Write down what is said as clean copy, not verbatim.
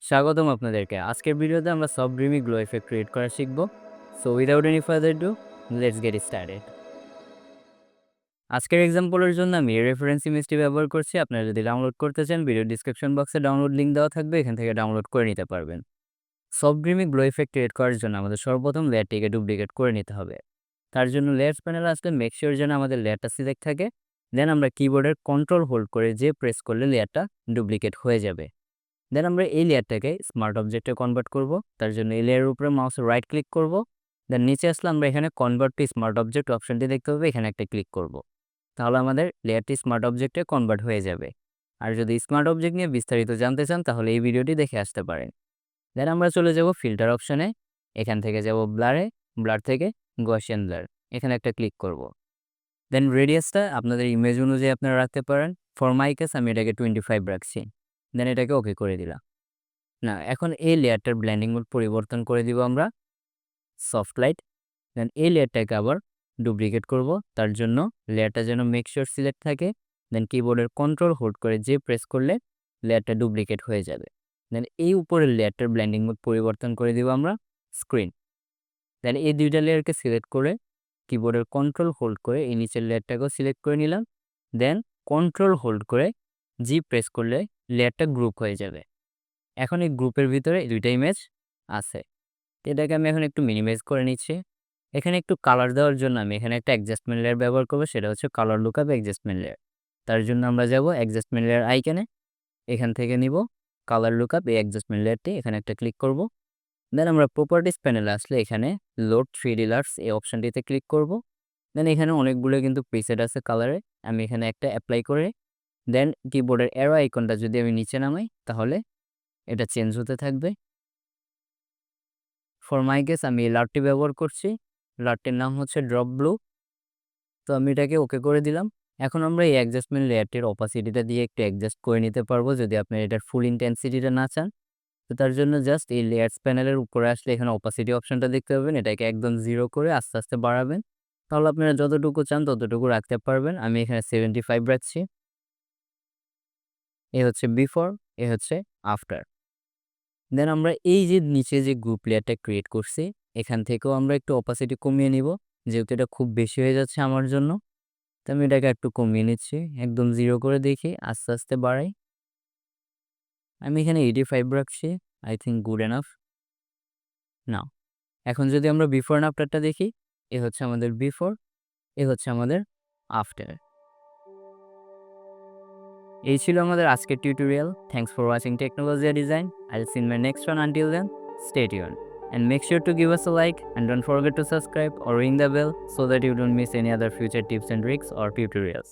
স্বাগতম আপনাদেরকে। আজকের ভিডিওতে আমরা soft dreamy glow effect create করা শিখব। So without any further do, let's get started. আজকের এক্সাম্পলের জন্য আমি এই রেফারেন্স ইমেজটি ব্যবহার করছি। আপনারা যদি ডাউনলোড করতে চান, ভিডিও ডিসক্রিপশন বক্সে ডাউনলোড লিঙ্ক দেওয়া থাকবে, এখান থেকে ডাউনলোড করে নিতে পারবেন। Soft dreamy glow effect create করার জন্য আমাদের সর্বপ্রথম লেয়ারটিকে ডুপ্লিকেট করে নিতে হবে। তার জন্য লেয়ার্স প্যানেলে আসলে মেক শিওর যেন আমাদের লেয়ারটা সিলেক্ট থাকে। দেন আমরা কিবোর্ডের কন্ট্রোল হোল্ড করে যে প্রেস করলে লেয়ারটা ডুপ্লিকেট হয়ে যাবে। দেন আমরা এই লেয়ারটাকে স্মার্ট অবজেক্টে কনভার্ট করব। তার জন্য এই লেয়ারের উপরে মাউসের রাইট ক্লিক করব। দেন নিচে আসলে আমরা এখানে কনভার্ট টু স্মার্ট অবজেক্ট অপশনটি দেখতে পাবো, এখানে একটা ক্লিক করব। তাহলে আমাদের লেয়ারটি স্মার্ট অবজেক্টে কনভার্ট হয়ে যাবে। আর যদি স্মার্ট অবজেক্ট নিয়ে বিস্তারিত জানতে চান তাহলে এই ভিডিওটি দেখে আসতে পারেন। দেন আমরা চলে যাব ফিল্টার অপশনে, এখান থেকে যাব ব্লারে, ব্লার থেকে গসিয়ান ব্লার, এখানে একটা ক্লিক করব। দেন রেডিয়াসটা আপনাদের ইমেজ অনুযায়ী আপনারা রাখতে পারেন। ফর মাই কেস আমি এটাকে 25 রাখছি। দেন এটাকে ওকে করে দিলাম। না, এখন এই লেয়ারটার ব্লেন্ডিং মোড পরিবর্তন করে দিব আমরা সফট লাইট। দেন এই লেয়ারটাকে আবার ডুপ্লিকেট করব। তার জন্য লেয়ারটা যেন মেক শিওর সিলেক্ট থাকে। দেন কিবোর্ডের কন্ট্রোল হোল্ড করে যে প্রেস করলে লেয়ারটা ডুপ্লিকেট হয়ে যাবে। দেন এই উপরের লেয়ারটার ব্লেন্ডিং মোড পরিবর্তন করে দিব আমরা স্ক্রিন। দেন এই দুইটা লেয়ারকে সিলেক্ট করে কিবোর্ডের কন্ট্রোল হোল্ড করে এই নিচের লেয়ারটাকেও সিলেক্ট করে নিলাম। দেন কন্ট্রোল হোল্ড করে জি প্রেস করলে লেয়ারটা গ্রুপ হয়ে যাবে। এখন এই গ্রুপের ভিতরে দুইটা ইমেজ আছে। এটাকে আমি এখন একটু মিনিমাইজ করে নিচ্ছি। এখানে একটু কালার দেওয়ার জন্য আমি এখানে একটা অ্যাডজাস্টমেন্ট লেয়ার ব্যবহার করব, সেটা হচ্ছে কালার লুকআপ অ্যাডজাস্টমেন্ট লেয়ার। তার জন্য আমরা যাব অ্যাডজাস্টমেন্ট লেয়ার আইকনে, এখান থেকে নিব কালার লুকআপ এই অ্যাডজাস্টমেন্ট লেয়ারটি, এখানে একটা ক্লিক করব। দেন আমরা প্রপার্টিস প্যানেলে আসলে এখানে লোড 3D লার্স এই অপশনটিতে ক্লিক করব। দেন এখানে অনেকগুলো কিন্তু প্রিসেট আছে কালারে, আমি এখানে একটা অ্যাপ্লাই করে দেন কিবোর্ডের অ্যারো আইকনটা যদি আমি নিচে নামাই তাহলে এটা চেঞ্জ হতে থাকবে। ফর মাই কেস আমি এই লাটটি ব্যবহার করছি, লাটটির নাম হচ্ছে ড্রপ ব্লু। তো আমি এটাকে ওকে করে দিলাম। এখন আমরা এই অ্যাডজাস্টমেন্ট লেয়ারটির অপাসিটিটা দিয়ে একটু অ্যাডজাস্ট করে নিতে পারবো যদি আপনি এটার ফুল ইন্টেন্সিটিটা না চান। তো তার জন্য জাস্ট এই লেয়ার্স প্যানেলের উপরে আসলে এখানে অপাসিটি অপশনটা দেখতে পাবেন, এটাকে একদম 0 করে আস্তে আস্তে বাড়াবেন। তাহলে আপনারা যতটুকু চান ততটুকু রাখতে পারবেন। আমি এখানে 75 রাখছি। এ হচ্ছে বিফোর, এ হচ্ছে আফটার। দেন আমরা এই যে নিচে যে গ্রুপ লেয়ারটা ক্রিয়েট করছি, এখান থেকেও আমরা একটু অপাসিটি কমিয়ে নিব, যেহেতু এটা খুব বেশি হয়ে যাচ্ছে আমার জন্য। তো আমি এটাকে একটু কমিয়ে নিচ্ছি, একদম 0 করে দেখি, আস্তে আস্তে বাড়াই। আমি এখানে 85 রাখছি, আই থিঙ্ক গুড এনাফ। নাও এখন যদি আমরা বিফোর অ্যান্ড আফটারটা দেখি, এ হচ্ছে আমাদের বিফোর, এ হচ্ছে আমাদের আফটার। এই ছিল আমাদের আজকের tutorial. Thanks for watching Technologia design. I'll see you in my next one. Until then, stay tuned and make sure to give us a like and don't forget to subscribe or ring the bell so that you don't miss any other future tips and tricks or tutorials.